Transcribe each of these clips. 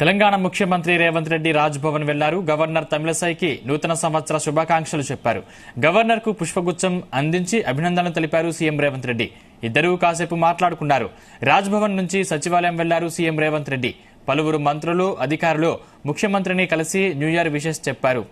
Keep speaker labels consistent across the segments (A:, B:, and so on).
A: తెలంగాణ ముఖ్యమంత్రి రేవంత్ రెడ్డి రాజ్భవన్ వెళ్లారు. గవర్నర్ తమిళసైకి నూతన సంవత్సర శుభాకాంక్షలు చెప్పారు. గవర్నర్ కు పుష్పగుచ్చం అందించి అభినందనలు తెలిపారు సీఎం రేవంత్ రెడ్డి. ఇద్దరూ కాసేపు మాట్లాడుకున్నారు. రాజ్భవన్ నుంచి సచివాలయం వెళ్లారు సీఎం రేవంత్ రెడ్డి. పలువురు మంత్రులు, అధికారులు ముఖ్యమంత్రిని కలిసి న్యూ ఇయర్ విషెస్ చెప్పారు.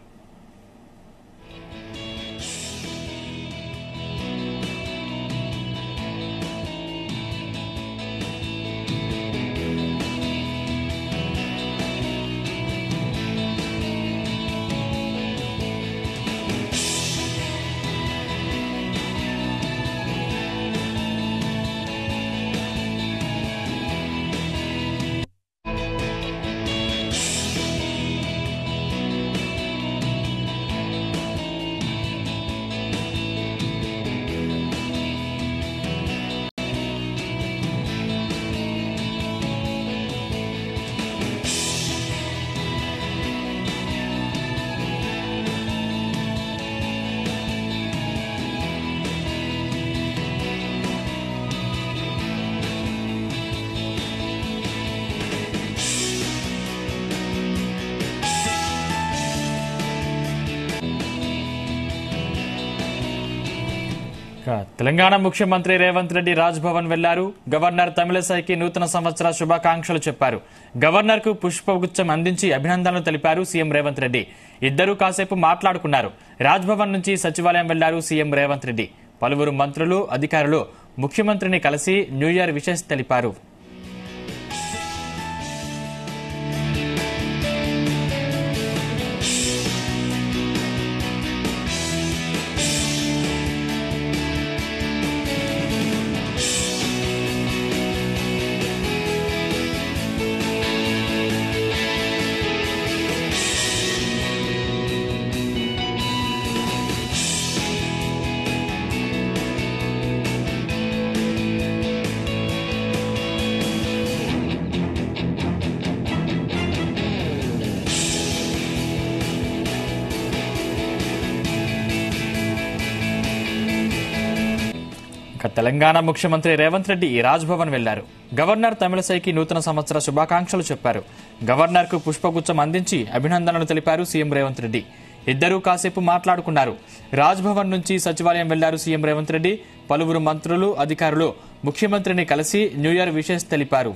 A: తెలంగాణ ముఖ్యమంత్రి రేవంత్ రెడ్డి రాజ్భవన్ వెళ్లారు. గవర్నర్ తమిళసైకి నూతన సంవత్సర శుభాకాంక్షలు చెప్పారు. గవర్నర్ కు పుష్పగుచ్చం అందించి అభినందనలు తెలిపారు సీఎం రేవంత్ రెడ్డి. ఇద్దరూ కాసేపు మాట్లాడుకున్నారు. రాజ్భవన్ నుంచి సచివాలయం వెళ్లారు సీఎం రేవంత్ రెడ్డి. పలువురు మంత్రులు, అధికారులు ముఖ్యమంత్రిని కలిసి న్యూ ఇయర్ విషెస్ తెలిపారు. తెలంగాణ ముఖ్యమంత్రి రేవంత్ రెడ్డి రాజ్భవన్ వెళ్లారు. గవర్నర్ తమిళసైకి నూతన సంవత్సర శుభాకాంక్షలు చెప్పారు. గవర్నర్ కు పుష్పగుచ్చం అందించి అభినందనలు తెలిపారు సీఎం రేవంత్ రెడ్డి. ఇద్దరూ కాసేపు మాట్లాడుకున్నారు. రాజ్భవన్ నుంచి సచివాలయం వెళ్లారు సీఎం రేవంత్ రెడ్డి. పలువురు మంత్రులు, అధికారులు ముఖ్యమంత్రిని కలిసి న్యూ ఇయర్ విషెస్ తెలిపారు.